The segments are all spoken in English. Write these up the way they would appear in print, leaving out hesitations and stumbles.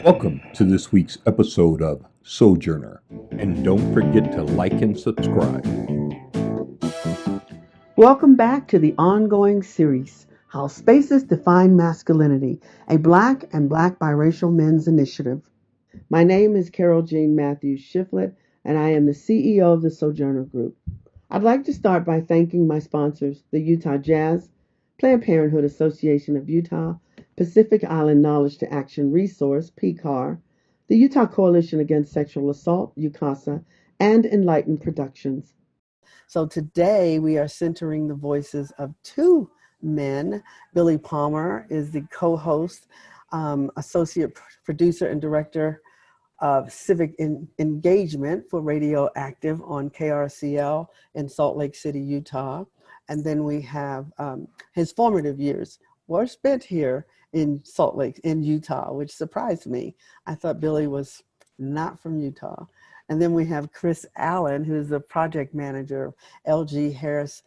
Welcome to this week's episode of Sojourner, and don't forget to like and subscribe. Welcome back to the ongoing series, How Spaces Define Masculinity, a Black and Black-Biracial Men's Initiative. My name is Carol Jean Matthews-Shifflett, and I am the CEO of the Sojourner Group. I'd like to start by thanking my sponsors, the Utah Jazz, Planned Parenthood Association of Utah, Pacific Island Knowledge to Action Resource, PCAR, the Utah Coalition Against Sexual Assault, UCASA, and Enlightened Productions. So today we are centering the voices of two men. Billy Palmer is the co-host, associate producer and director of civic engagement for Radioactive on KRCL in Salt Lake City, Utah. And then we have his formative years were spent here in Salt Lake, in Utah, which surprised me. I thought Billy was not from Utah. And then we have Chris Allen, who's the project manager of LG Harris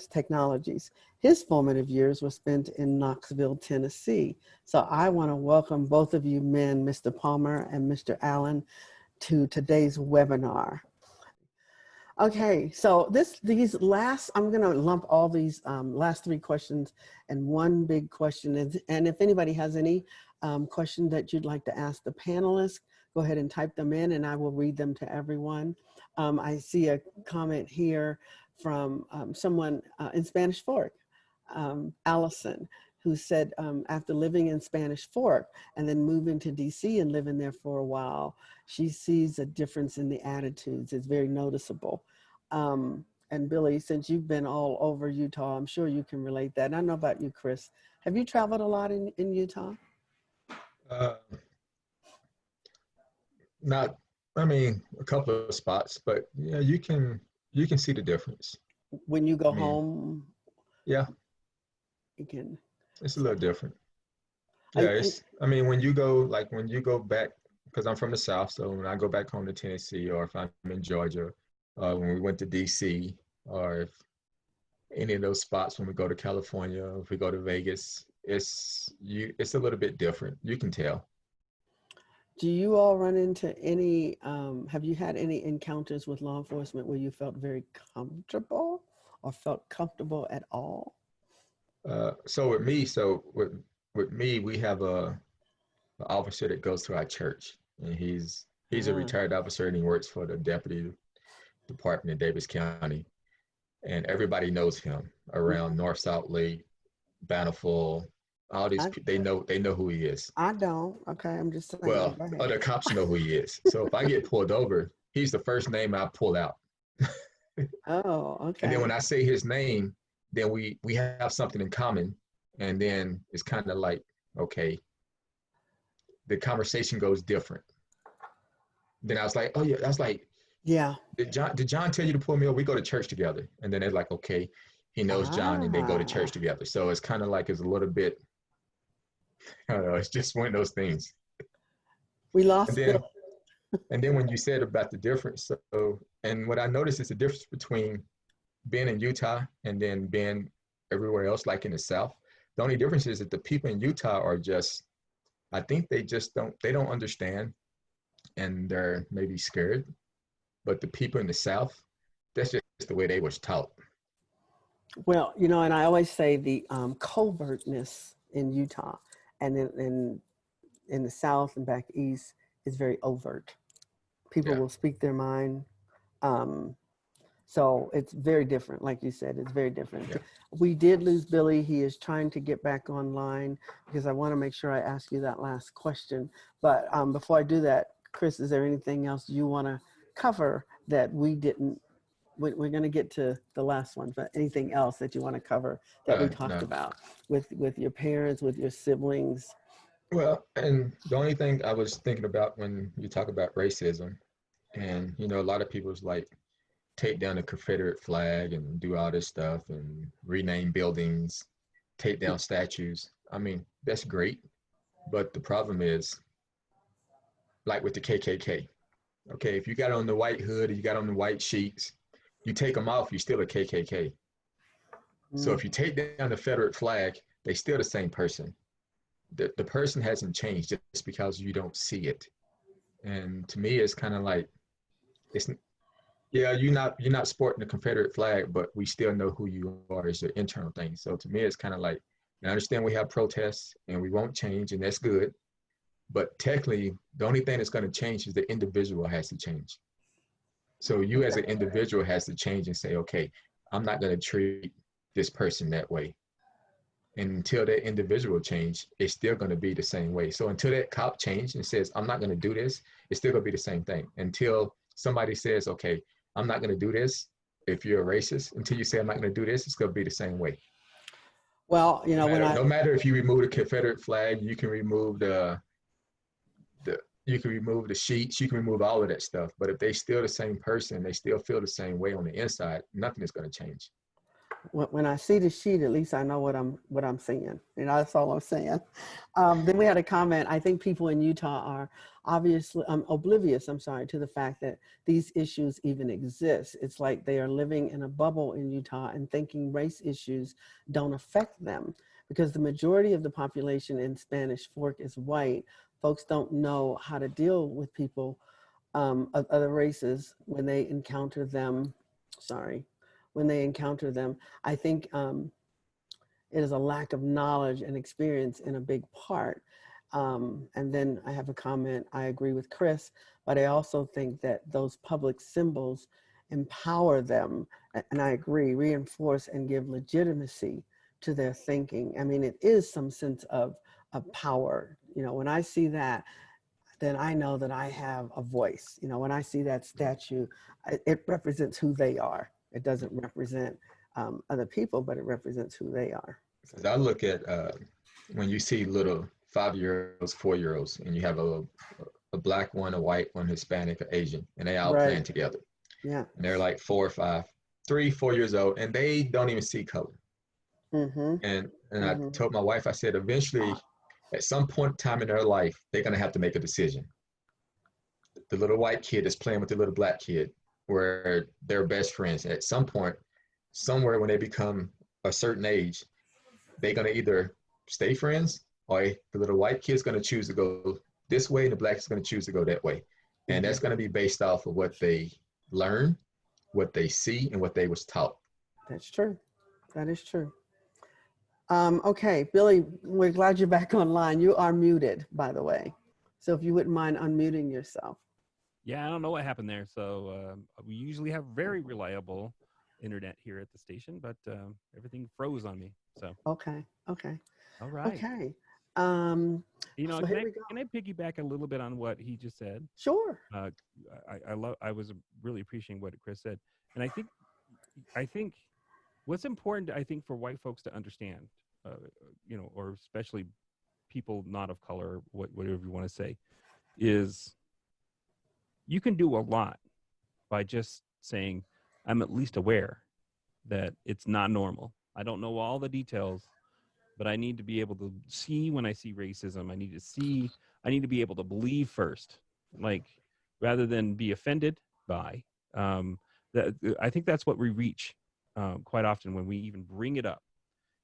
Technologies. His formative years were spent in Knoxville, Tennessee. So I want to welcome both of you men, Mr. Palmer and Mr. Allen, to today's webinar. Okay, so I'm going to lump all these last three questions in one big question. And if anybody has any question that you'd like to ask the panelists, go ahead and type them in and I will read them to everyone. I see a comment here from someone in Spanish Fork, Allison, who said after living in Spanish Fork and then moving to DC and living there for a while, she sees a difference in the attitudes. It's very noticeable. And Billy, since you've been all over Utah, I'm sure you can relate that. And I know about you, Chris. Have you traveled a lot in Utah? A couple of spots, but yeah, you can see the difference. When you go home? Yeah. You can. It's a little different. Yeah, when you go back, because I'm from the South, so when I go back home to Tennessee, or if I'm in Georgia, when we went to DC, or if any of those spots when we go to California, or if we go to Vegas, it's a little bit different. You can tell. Do you all run into any, have you had any encounters with law enforcement where you felt very comfortable or felt comfortable at all? So with me, we have an officer that goes to our church, and he's a retired officer, and he works for the deputy department in Davis County, and everybody knows him around North Salt Lake, Bountiful. All these they know who he is. I don't. Okay, I'm just saying. Well, other cops know who he is. So if I get pulled over, he's the first name I pull out. Oh, okay. And then when I say his name, then we have something in common, and then it's kind of like, okay, the conversation goes different. Then I was like, oh yeah, I was like, yeah. Did John tell you to pull me over? We go to church together, and then they're like, okay, he knows John, and they go to church together. So it's kind of like it's a little bit. I don't know. It's just one of those things. We lost and then when you said about the difference, and what I noticed is the difference between being in Utah and then being everywhere else, like in the South. The only difference is that the people in Utah are just, I think they don't understand, and they're maybe scared. But the people in the South, that's just the way they was taught. Well, and I always say the covertness in Utah and in the South and back East is very overt. People will speak their mind. So it's very different. Like you said, it's very different. Yeah. We did lose Billy. He is trying to get back online because I want to make sure I ask you that last question. But before I do that, Chris, is there anything else you want to cover that we didn't? We're going to get to the last one, but anything else that you want to cover that we talked about with your parents, with your siblings? Well, and the only thing I was thinking about when you talk about racism, and a lot of people's like take down the Confederate flag and do all this stuff and rename buildings, take down statues. I mean, that's great, but the problem is, like with the KKK. Okay, if you got on the white hood, or you got on the white sheets, you take them off, you're still a KKK. So if you take down the Confederate flag, they still the same person. the person hasn't changed just because you don't see it. And to me, it's kind of like, it's yeah, you're not sporting the Confederate flag, but we still know who you are. It's your internal thing. So to me, it's kind of like, I understand we have protests and we won't change, and that's good. But technically, the only thing that's going to change is the individual has to change. So you as an individual has to change and say, okay, I'm not going to treat this person that way. And until that individual change, it's still going to be the same way. So until that cop change and says, I'm not going to do this, it's still going to be the same thing. Until somebody says, okay, I'm not going to do this. If you're a racist, until you say, I'm not going to do this, it's going to be the same way. Well, No matter if you remove the Confederate flag, you can remove you can remove the sheets, you can remove all of that stuff. But if they still the same person, they still feel the same way on the inside, nothing is going to change. when I see the sheet, at least I know what I'm seeing. That's all I'm saying. Then we had a comment. I think people in Utah are obviously oblivious, to the fact that these issues even exist. It's like they are living in a bubble in Utah and thinking race issues don't affect them, because the majority of the population in Spanish Fork is white. Folks don't know how to deal with people of other races when they encounter them. I think it is a lack of knowledge and experience in a big part. And then I have a comment. I agree with Chris, but I also think that those public symbols empower them, and I agree, reinforce and give legitimacy to their thinking. I mean, it is some sense of power. When I see that, then I know that I have a voice. When I see that statue, it represents who they are. It doesn't represent other people, but it represents who they are. Because I look at when you see little 5-year-olds, 4-year-olds, and you have a black one, a white one, Hispanic, or Asian, and they all playing together. Yeah. And they're like 4 or 5, 3, 4 years old, and they don't even see color. Mm-hmm. And I told my wife, I said, eventually, at some point in time in their life, they're going to have to make a decision. The little white kid is playing with the little black kid, where they're best friends. At some point, somewhere when they become a certain age, they're going to either stay friends, or the little white kid's going to choose to go this way and the black is going to choose to go that way. And that's going to be based off of what they learn, what they see, and what they was taught. That's true. That is true. Okay, Billy, we're glad you're back online. You are muted, by the way. So if you wouldn't mind unmuting yourself. Yeah, I don't know what happened there. So we usually have very reliable internet here at the station, but everything froze on me. So okay. All right. Okay. Can I piggyback a little bit on what he just said? Sure. I was really appreciating what Chris said, and I think what's important, I think, for white folks to understand, or especially people not of color, whatever you want to say, is you can do a lot by just saying, I'm at least aware that it's not normal. I don't know all the details, but I need to be able to see when I see racism. I need to be able to believe first, rather than be offended by. I think that's what we reach quite often when we even bring it up,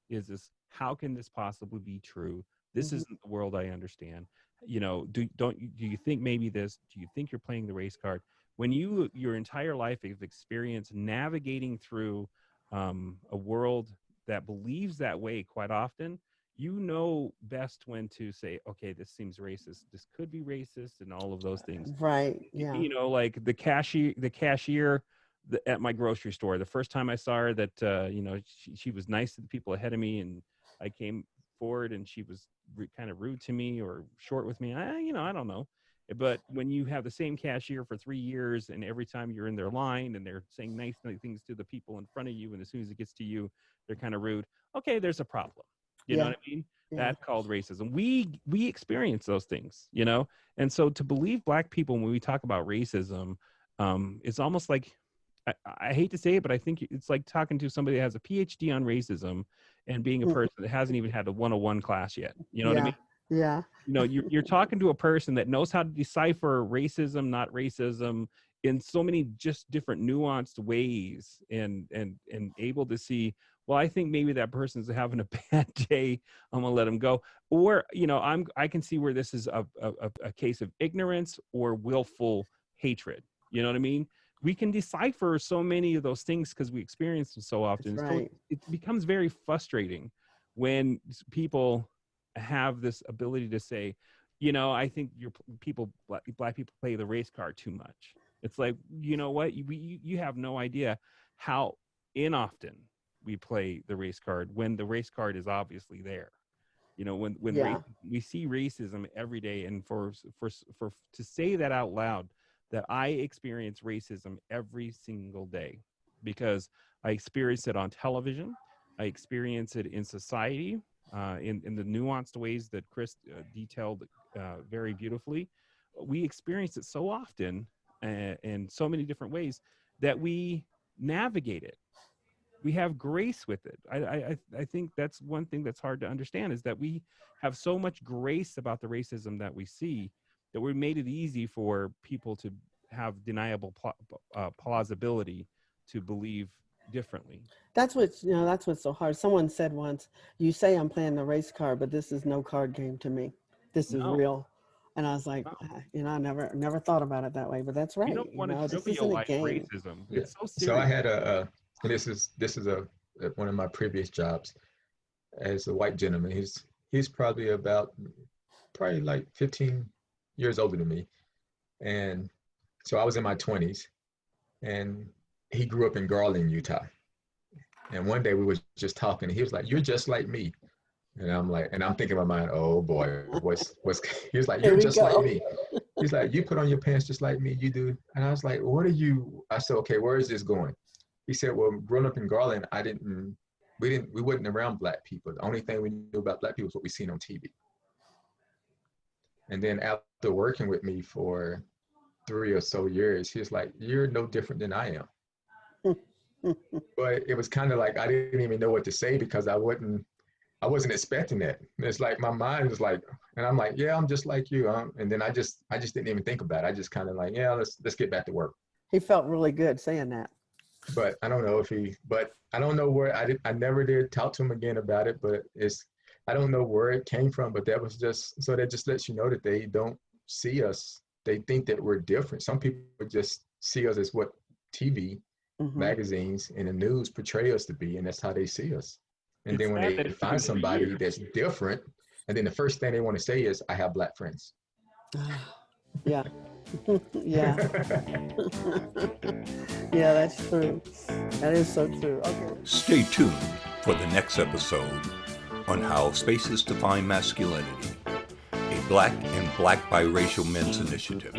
is this, how can this possibly be true? This isn't the world I understand. Do you think maybe this? Do you think you're playing the race card? When your entire life have experienced navigating through a world that believes that way quite often, you know best when to say, okay, this seems racist. This could be racist, and all of those things. Right. Yeah. Like the cashier at my grocery store. The first time I saw her, that she was nice to the people ahead of me, and I came forward and she was kind of rude to me or short with me. I don't know. But when you have the same cashier for 3 years, and every time you're in their line and they're saying nice things to the people in front of you, and as soon as it gets to you, they're kind of rude. Okay, there's a problem. You know what I mean? Yeah. That's called racism. We experience those things, And so to believe Black people when we talk about racism, it's almost like, I hate to say it, but I think it's like talking to somebody that has a PhD on racism and being a person that hasn't even had a 101 class yet. You know what I mean? Yeah. You're talking to a person that knows how to decipher racism, not racism, in so many just different nuanced ways, and able to see well, I think maybe that person's having a bad day. I'm gonna let them go. Or, I can see where this is a case of ignorance or willful hatred. You know what I mean? We can decipher so many of those things because we experience them so often. That's So right. it becomes very frustrating when people have this ability to say, I think black people play the race card too much. It's like, you know what? You have no idea how inoften we play the race card when the race card is obviously there. When Yeah. we see racism every day, and for to say that out loud, that I experience racism every single day because I experience it on television, I experience it in society, in the nuanced ways that Chris detailed very beautifully. We experience it so often in so many different ways that we navigate it. We have grace with it. I think that's one thing that's hard to understand, is that we have so much grace about the racism that we see that we made it easy for people to have deniable plausibility to believe differently. That's what's so hard. Someone said once, "You say I'm playing the race card, but this is no card game to me. This is No, real." And I was like, no. I never thought about it that way, but that's You right. don't want to This isn't a trivialize game. racism. Yeah. It's so So I serious. had and this is one of my previous jobs as a white gentleman. He's probably like 15 years older than me, and so I was in my 20s, and he grew up in Garland, Utah. And one day we was just talking, and he was like, "You're just like me." And I'm like, and I'm thinking in my mind, "Oh boy, what's?" He was like, Here "You're we just like go. me." He's like, "You put on your pants just like me, you do." And I was like, "What are you?" I said, "Okay, where is this going?" He said, "Well, growing up in Garland, we wasn't around black people. The only thing we knew about black people was what we seen on TV." And then after working with me for 3 or so years, he was like, "You're no different than I am." But it was kind of like I didn't even know what to say because I wasn't expecting that. And it's like my mind was like, and I'm like, "Yeah, I'm just like you." And then I just didn't even think about it. I just kind of like, "Yeah, let's get back to work." He felt really good saying that. But I don't know but I don't know where I never did talk to him again about it. But I don't know where it came from. But that was just so that just lets you know that they don't see us. They think that we're different. Some people just see us as what TV, Hmm. magazines, and the news portray us to be, and that's how they see us. And It's then when sad they that it's find been for somebody that's years. different, and then the first thing they want to say is, "I have black friends." Yeah. Yeah. Yeah, that's true. That is so true. Okay. Stay tuned for the next episode on How Spaces Define Masculinity, a Black and Black Biracial Men's Initiative.